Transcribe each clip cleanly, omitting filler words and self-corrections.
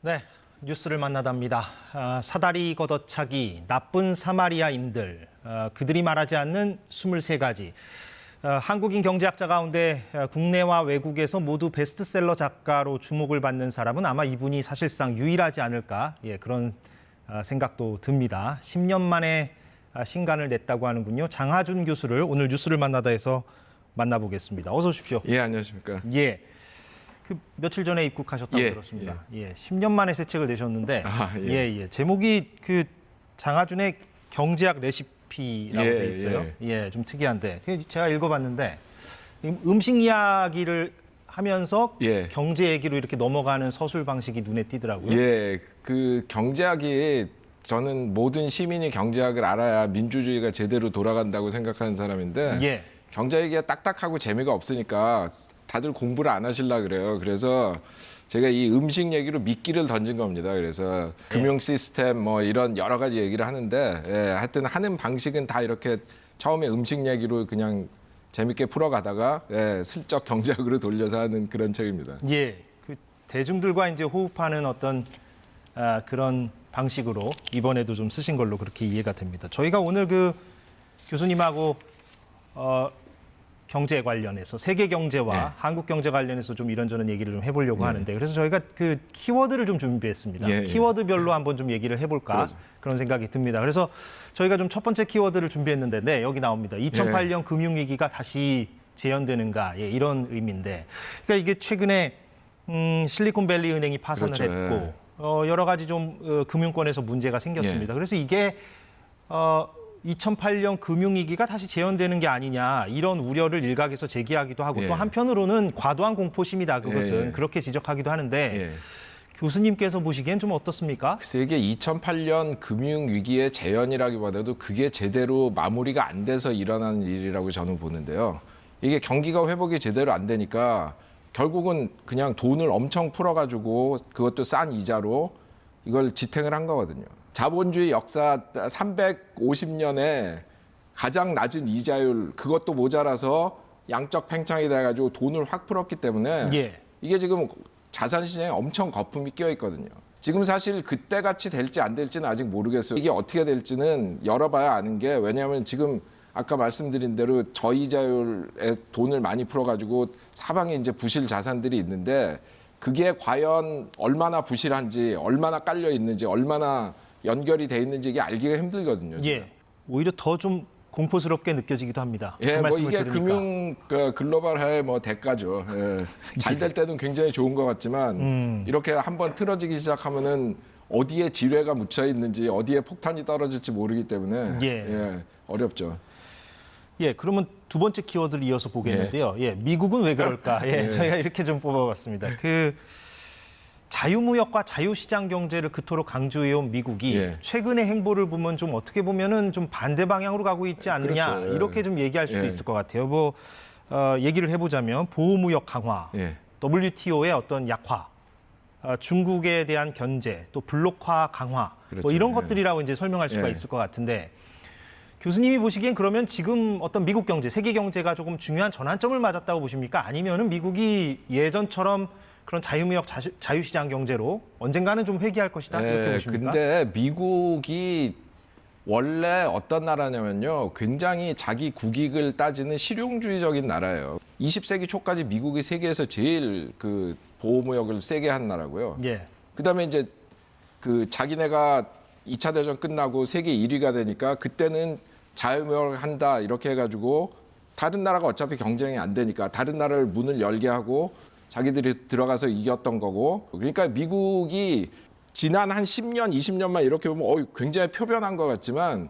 네, 뉴스를 만나답니다. 사다리 걷어차기, 나쁜 사마리아인들, 그들이 말하지 않는 23가지. 한국인 경제학자 가운데 국내와 외국에서 모두 베스트셀러 작가로 주목을 받는 사람은 아마 이분이 사실상 유일하지 않을까, 그런 생각도 듭니다. 10년 만에 신간을 냈다고 하는군요. 장하준 교수를 오늘 뉴스를 만나다에서 만나보겠습니다. 어서 오십시오. 예, 안녕하십니까. 예. 그 며칠 전에 입국하셨다고 들었습니다. 10년 만에 새 책을 내셨는데, 제목이 그 장하준의 경제학 레시피라고 돼 있어요. 좀 특이한데 제가 읽어봤는데 음식 이야기를 하면서 경제 얘기로 이렇게 넘어가는 서술 방식이 눈에 띄더라고요. 그 경제학이 저는 모든 시민이 경제학을 알아야 민주주의가 제대로 돌아간다고 생각하는 사람인데 경제 얘기가 딱딱하고 재미가 없으니까 다들 공부를 안 하시려 그래요. 그래서 제가 이 음식 얘기로 미끼를 던진 겁니다. 그래서 금융 시스템 뭐 이런 여러 가지 얘기를 하는데 하여튼 하는 방식은 다 이렇게 처음에 음식 얘기로 그냥 재밌게 풀어가다가 슬쩍 경제학으로 돌려서 하는 그런 책입니다. 그 대중들과 이제 호흡하는 어떤 그런 방식으로 이번에도 좀 쓰신 걸로 그렇게 이해가 됩니다. 저희가 오늘 그 교수님하고 경제 관련해서 세계 경제와 한국 경제 관련해서 좀 이런저런 얘기를 좀 해보려고 하는데 그래서 저희가 그 키워드를 좀 준비했습니다. 키워드별로 한번 좀 얘기를 해볼까 그런 생각이 듭니다. 그래서 저희가 좀 첫 번째 키워드를 준비했는데 여기 나옵니다. 2008년 금융위기가 다시 재현되는가 이런 의미인데 그러니까 이게 최근에 실리콘밸리 은행이 파산을 했고 여러 가지 좀 금융권에서 문제가 생겼습니다. 그래서 이게 2008년 금융위기가 다시 재현되는 게 아니냐 이런 우려를 일각에서 제기하기도 하고 또 한편으로는 과도한 공포심이다 그것은 그렇게 지적하기도 하는데 교수님께서 보시기엔 좀 어떻습니까? 글쎄 이게 2008년 금융위기의 재현이라기보다도 그게 제대로 마무리가 안 돼서 일어난 일이라고 저는 보는데요. 이게 경기가 회복이 제대로 안 되니까 결국은 그냥 돈을 엄청 풀어가지고 그것도 싼 이자로 이걸 지탱을 한 거거든요. 자본주의 역사 350년에 가장 낮은 이자율 그것도 모자라서 양적 팽창이 돼가지고 돈을 확 풀었기 때문에 이게 지금 자산시장에 엄청 거품이 끼어 있거든요. 지금 사실 그때같이 될지 안 될지는 아직 모르겠어요. 이게 어떻게 될지는 열어봐야 아는 게 왜냐하면 지금 아까 말씀드린 대로 저이자율에 돈을 많이 풀어가지고 사방에 이제 부실 자산들이 있는데 그게 과연 얼마나 부실한지 얼마나 깔려 있는지 얼마나 연결이 돼 있는지 이게 알기가 힘들거든요. 오히려 더 좀 공포스럽게 느껴지기도 합니다. 그 뭐 이게 들으니까. 금융 글로벌화의 뭐 대가죠. 잘 될 때는 굉장히 좋은 것 같지만 이렇게 한번 틀어지기 시작하면은 어디에 지뢰가 묻혀 있는지 어디에 폭탄이 떨어질지 모르기 때문에 어렵죠. 그러면 두 번째 키워드를 이어서 보겠는데요. 미국은 왜 그럴까? 저희가 이렇게 좀 뽑아봤습니다. 그 자유무역과 자유시장 경제를 그토록 강조해온 미국이 최근의 행보를 보면 좀 어떻게 보면은 좀 반대 방향으로 가고 있지 않느냐 이렇게 좀 얘기할 수도 있을 것 같아요. 뭐 얘기를 해보자면 보호무역 강화, WTO의 어떤 약화, 중국에 대한 견제, 또 블록화 강화, 뭐 이런 것들이라고 이제 설명할 수가 있을 것 같은데. 교수님이 보시기엔 그러면 지금 어떤 미국 경제, 세계 경제가 조금 중요한 전환점을 맞았다고 보십니까? 아니면은 미국이 예전처럼 그런 자유무역, 자유시장 경제로 언젠가는 좀 회귀할 것이다 이렇게 보십니까? 근데 미국이 원래 어떤 나라냐면요, 굉장히 자기 국익을 따지는 실용주의적인 나라예요. 20세기 초까지 미국이 세계에서 제일 그 보호무역을 세게 한 나라고요. 그다음에 이제 그 자기네가 2차 대전 끝나고 세계 1위가 되니까 그때는 자유무역을 한다 이렇게 해가지고 다른 나라가 어차피 경쟁이 안 되니까 다른 나라를 문을 열게 하고 자기들이 들어가서 이겼던 거고 그러니까 미국이 지난 한 10년, 20년만 이렇게 보면 굉장히 표변한 것 같지만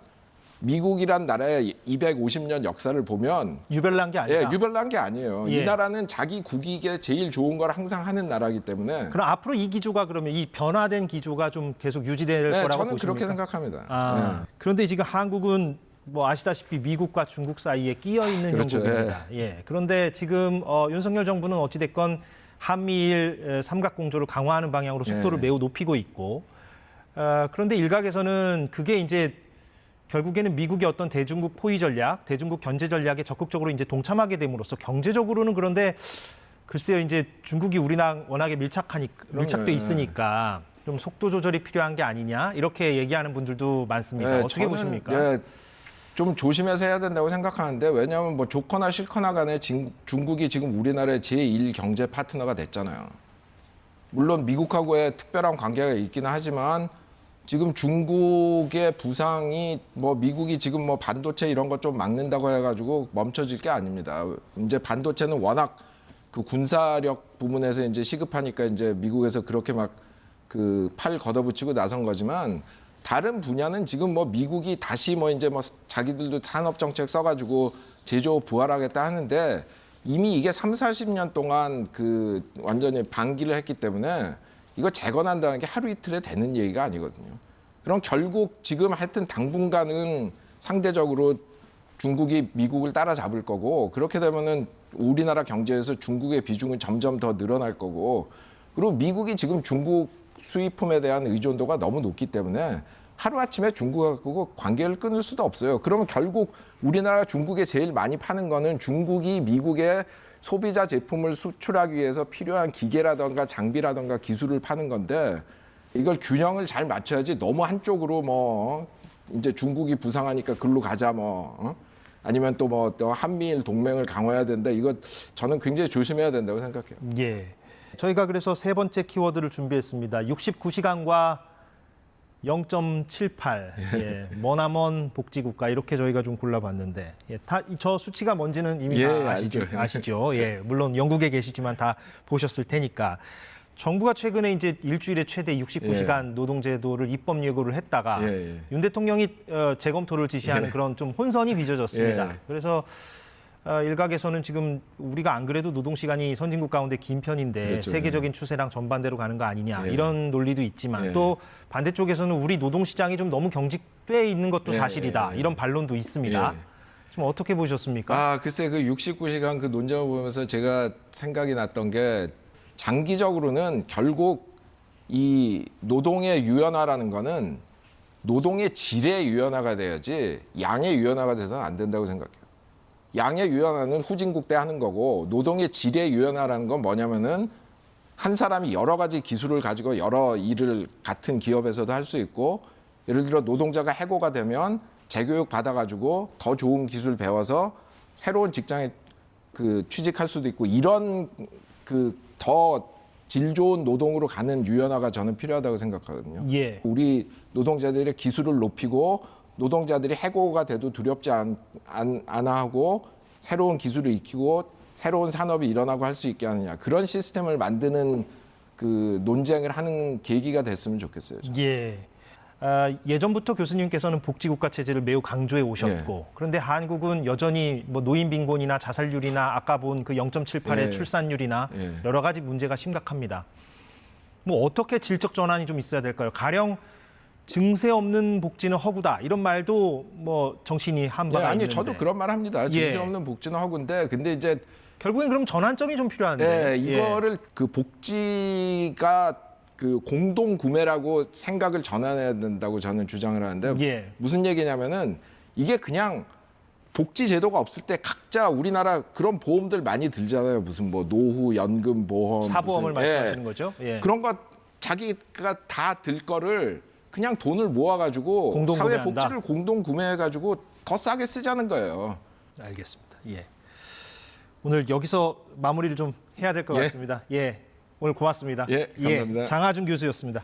미국이란 나라의 250년 역사를 보면 유별난 게 아니다. 유별난 게 아니에요. 이 나라는 자기 국익에 제일 좋은 걸 항상 하는 나라이기 때문에. 그럼 앞으로 이 기조가 그러면 이 변화된 기조가 좀 계속 유지될 거라고 저는 보십니까? 그렇게 생각합니다. 그런데 지금 한국은 뭐 아시다시피 미국과 중국 사이에 끼어 있는 형국입니다. 그런데 지금 윤석열 정부는 어찌 됐건 한미일 삼각공조를 강화하는 방향으로 속도를 매우 높이고 있고 그런데 일각에서는 그게 이제 결국에는 미국의 어떤 대중국 포위 전략, 대중국 견제 전략에 적극적으로 이제 동참하게 됨으로써 경제적으로는 그런데 글쎄요 이제 중국이 우리랑 워낙에 밀착돼 있으니까 좀 속도 조절이 필요한 게 아니냐 이렇게 얘기하는 분들도 많습니다. 네, 어떻게 저는, 보십니까? 예, 좀 조심해서 해야 된다고 생각하는데 왜냐하면 뭐 좋거나 싫거나 간에 중국이 지금 우리나라의 제1 경제 파트너가 됐잖아요. 물론 미국하고의 특별한 관계가 있기는 하지만 지금 중국의 부상이 뭐 미국이 지금 뭐 반도체 이런 것 좀 막는다고 해가지고 멈춰질 게 아닙니다. 이제 반도체는 워낙 그 군사력 부분에서 이제 시급하니까 이제 미국에서 그렇게 막 그 팔 걷어붙이고 나선 거지만 다른 분야는 지금 뭐 미국이 다시 뭐 이제 뭐 자기들도 산업 정책 써가지고 제조 부활하겠다 하는데 이미 이게 30-40년 동안 그 완전히 방기를 했기 때문에 이거 재건한다는 게 하루 이틀에 되는 얘기가 아니거든요. 그럼 결국 지금 하여튼 당분간은 상대적으로 중국이 미국을 따라잡을 거고 그렇게 되면은 우리나라 경제에서 중국의 비중은 점점 더 늘어날 거고 그리고 미국이 지금 중국 수입품에 대한 의존도가 너무 높기 때문에 하루아침에 중국하고 관계를 끊을 수도 없어요. 그러면 결국 우리나라가 중국에 제일 많이 파는 거는 중국이 미국에 소비자 제품을 수출하기 위해서 필요한 기계라든가 장비라든가 기술을 파는 건데 이걸 균형을 잘 맞춰야지 너무 한쪽으로 뭐 이제 중국이 부상하니까 글로 가자 뭐 아니면 또 뭐 또 한미일 동맹을 강화해야 된다. 이거 저는 굉장히 조심해야 된다고 생각해요. 예. 저희가 그래서 세 번째 키워드를 준비했습니다. 69시간과 0.78, 예, 머나먼 복지국가 이렇게 저희가 좀 골라봤는데 예, 저 수치가 뭔지는 이미 예, 다 아시죠? 예, 물론 영국에 계시지만 다 보셨을 테니까 정부가 최근에 이제 일주일에 최대 69시간 노동제도를 입법 예고를 했다가 윤 대통령이 재검토를 지시하는 그런 좀 혼선이 빚어졌습니다. 그래서 일각에서는 지금 우리가 안 그래도 노동시간이 선진국 가운데 긴 편인데 그렇죠. 세계적인 추세랑 전반대로 가는 거 아니냐 이런 논리도 있지만 또 반대쪽에서는 우리 노동시장이 좀 너무 경직돼 있는 것도 사실이다 이런 반론도 있습니다. 좀 어떻게 보셨습니까? 글쎄 그 69시간 그 논점을 보면서 제가 생각이 났던 게 장기적으로는 결국 이 노동의 유연화라는 거는 노동의 질의 유연화가 돼야지 양의 유연화가 돼서는 안 된다고 생각해요. 양의 유연화는 후진국 때 하는 거고 노동의 질의 유연화라는 건 뭐냐면은 한 사람이 여러 가지 기술을 가지고 여러 일을 같은 기업에서도 할 수 있고 예를 들어 노동자가 해고가 되면 재교육 받아가지고 더 좋은 기술 배워서 새로운 직장에 그 취직할 수도 있고 이런 그 더 질 좋은 노동으로 가는 유연화가 저는 필요하다고 생각하거든요. 우리 노동자들의 기술을 높이고 노동자들이 해고가 돼도 두렵지 않아 하고 새로운 기술을 익히고 새로운 산업이 일어나고 할 수 있게 하느냐 그런 시스템을 만드는 그 논쟁을 하는 계기가 됐으면 좋겠어요. 예전부터 교수님께서는 복지국가 체제를 매우 강조해 오셨고 그런데 한국은 여전히 뭐 노인 빈곤이나 자살률이나 아까 본 그 0.78의 출산율이나 여러 가지 문제가 심각합니다. 뭐 어떻게 질적 전환이 좀 있어야 될까요? 가령 증세 없는 복지는 허구다 이런 말도 뭐 정신이 한 바가 있는데. 저도 그런 말 합니다. 증세 없는 복지는 허구인데 근데 이제 결국엔 그럼 전환점이 좀 필요한데. 이거를 그 복지가 그 공동 구매라고 생각을 전환해야 된다고 저는 주장을 하는데 무슨 얘기냐면은 이게 그냥 복지 제도가 없을 때 각자 우리나라 그런 보험들 많이 들잖아요. 무슨 뭐 노후 연금 보험 사보험을 말씀하시는 거죠? 그런 거 자기가 다 들 거를 그냥 돈을 모아가지고 사회 복지를 공동 구매해가지고 더 싸게 쓰자는 거예요. 알겠습니다. 오늘 여기서 마무리를 좀 해야 될 것 같습니다. 오늘 고맙습니다. 감사합니다. 장하준 교수였습니다.